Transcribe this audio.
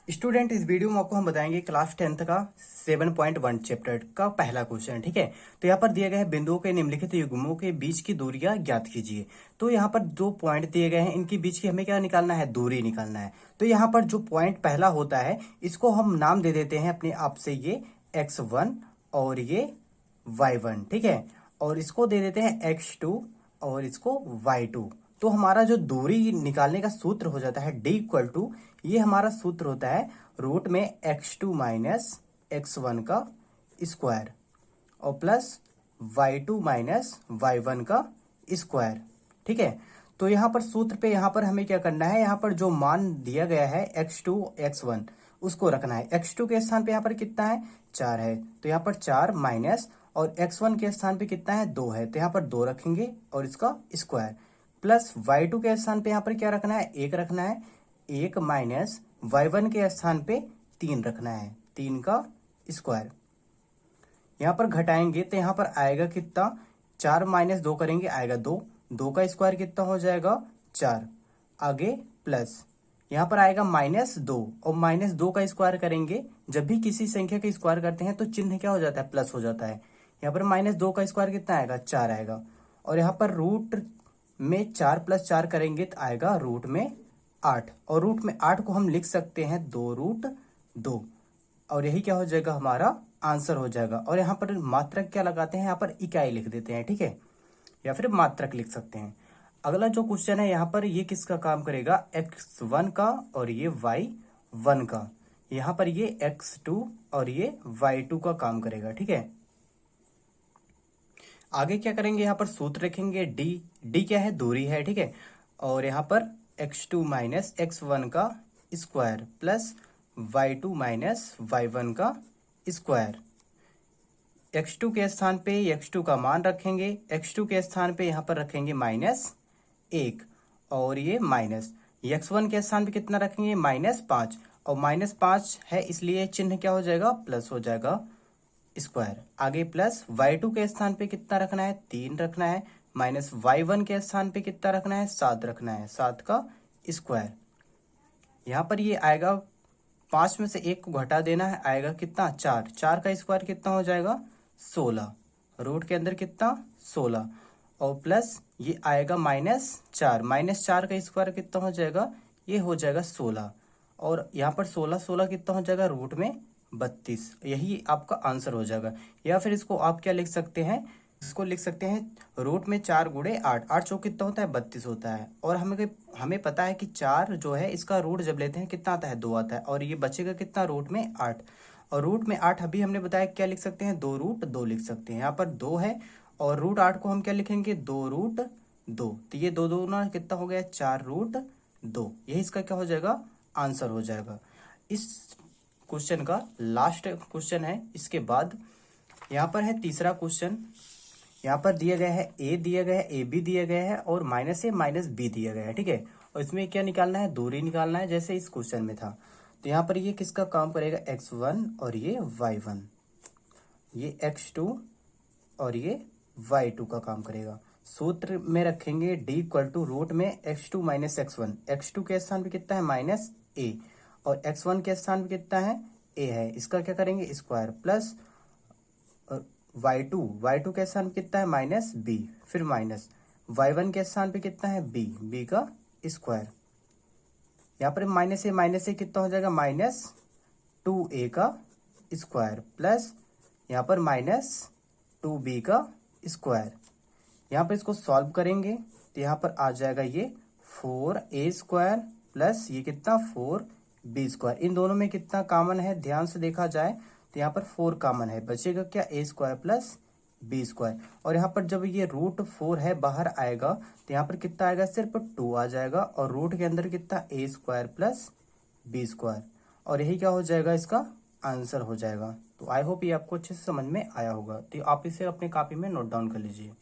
Student, इस video में आपको हम बताएंगे क्लास 10th का 7.1 चैप्टर का पहला क्वेश्चन। ठीक है, तो यहाँ पर दिए गए हैं बिंदुओं के निम्नलिखित युग्मों के बीच की दूरियां ज्ञात कीजिए। तो यहाँ पर जो पॉइंट दिए गए हैं इनके बीच की हमें क्या निकालना है, दूरी निकालना है। तो यहाँ पर जो पॉइंट पहला होता है इसको हम नाम दे देते हैं अपने आप से, ये x1 और ये y1। ठीक है, और इसको दे देते हैं x2 और इसको y2। तो हमारा जो दूरी निकालने का सूत्र हो जाता है d इक्वल टू, ये हमारा सूत्र होता है रूट में x2 माइनस x1 का स्क्वायर और प्लस y2 माइनस y1 का स्क्वायर। ठीक है, तो यहाँ पर सूत्र पे यहाँ पर हमें क्या करना है, यहाँ पर जो मान दिया गया है x2 x1 उसको रखना है। x2 के स्थान पे यहाँ पर कितना है, 4 है, तो यहाँ पर 4 माइनस, और x1 के स्थान पे कितना है, 2 है, तो यहाँ पर 2 रखेंगे और इसका स्क्वायर, प्लस y2 के स्थान पे यहाँ पर क्या रखना है, 1 रखना है, 1 माइनस y1 के स्थान पे 3 रखना है, 3 का स्क्वायर। यहाँ पर घटाएंगे तो यहाँ पर आएगा कितना, 4 माइनस 2 करेंगे आएगा 2, 2 का स्क्वायर कितना हो जाएगा, 4। आगे प्लस यहाँ पर आएगा -2, और -2 का स्क्वायर करेंगे, जब भी किसी संख्या का स्क्वायर करते हैं तो चिन्ह क्या हो जाता है, प्लस हो जाता है। यहाँ पर -2 का स्क्वायर कितना आएगा, 4 आएगा, और यहाँ पर रूट में 4 + 4 करेंगे तो आएगा रूट में 8, और रूट में 8 को हम लिख सकते हैं 2√2, और यही क्या हो जाएगा, हमारा आंसर हो जाएगा। और यहाँ पर मात्रक क्या लगाते हैं, यहाँ पर इकाई लिख देते हैं। ठीक है, या फिर मात्रक लिख सकते हैं। अगला जो क्वेश्चन है यहाँ पर, ये किसका काम करेगा, x1 का और ये y1 का। यहाँ पर ये x2 और ये y2 का काम करेगा। ठीक है, आगे क्या करेंगे, यहाँ पर सूत्र रखेंगे d क्या है, दूरी है। ठीक है, और यहाँ पर x2 माइनस x1 का square plus y2 minus y1 का स्क्वायर। x2 के स्थान पे x2 का मान रखेंगे, x2 के स्थान पे यहाँ पर रखेंगे -1, और ये माइनस x1 के स्थान पे कितना रखेंगे, -5, और -5 है इसलिए चिन्ह क्या हो जाएगा, प्लस हो जाएगा, स्क्वायर। आगे प्लस y2 के स्थान पे कितना रखना है, 3 रखना है, माइनस y1 के स्थान पे कितना रखना है, 7 रखना है, 7 का स्क्वायर। यहाँ पर ये आएगा 5 में से 1 को घटा देना है, आएगा कितना, 4, 4 का स्क्वायर कितना हो जाएगा, 16, रूट के अंदर कितना, 16, और प्लस ये आएगा -4, -4 का स्क्वायर कितना हो जाएगा, ये हो जाएगा 16, और यहाँ पर 16 16 कितना हो जाएगा, रूट में 32। यही आपका आंसर हो जाएगा। या फिर इसको आप क्या लिख सकते हैं, इसको लिख सकते हैं रूट में 4 गुणे 8, 8 चौक कितना होता है, 32 होता है। और हमें पता है कि 4 जो है इसका रूट जब लेते हैं कितना आता है, 2 आता है, और ये बचेगा कितना, रूट में 8, और रूट में 8 अभी हमने बताया क्या लिख सकते हैं, 2√2 लिख सकते हैं। यहाँ पर 2 है, और √8 को हम क्या लिखेंगे, 2√2, तो ये 2 2 ना कितना हो गया, 4√2। यही इसका क्या हो जाएगा, आंसर हो जाएगा। इस क्वेश्चन का लास्ट क्वेश्चन है। इसके बाद यहाँ पर है तीसरा क्वेश्चन। यहाँ पर दिया गया है a दिया गया है, AB दिया गया है, और -a -b दिया गया है। ठीक है, और इसमें क्या निकालना है, दूरी निकालना है, जैसे इस क्वेश्चन में था। तो यहाँ पर ये किसका काम करेगा, x1 और ये y1, ये x2 और ये y2 का काम करेगा। सूत्र में रखेंगे d इक्वल टू रूट में x2 माइनस x1, x2 के स्थान पे कितना है, -a, और x1 के स्थान पे कितना है, a है, इसका क्या करेंगे, स्क्वायर, प्लस y2 के स्थान पे कितना है, -b, फिर माइनस y1 के स्थान पे कितना है, b का स्क्वायर। यहाँ पर -a कितना हो जाएगा, -2a का स्क्वायर, प्लस यहाँ पर -2b का स्क्वायर। यहाँ पर इसको सॉल्व करेंगे तो यहाँ पर आ जाएगा ये 4a स्क्वायर प्लस ये कितना, 4b स्क्वायर। इन दोनों में कितना कॉमन है, ध्यान से देखा जाए तो यहाँ पर 4 कॉमन है, बचेगा क्या, a square plus b square. और यहाँ पर जब ये √4 है बाहर आएगा तो यहाँ पर कितना आएगा, सिर्फ 2 आ जाएगा, और रूट के अंदर कितना, a square plus b square, और यही क्या हो जाएगा, इसका आंसर हो जाएगा। तो आई होप ये आपको अच्छे से समझ में आया होगा। तो आप इसे अपने कॉपी में नोट डाउन कर लीजिए।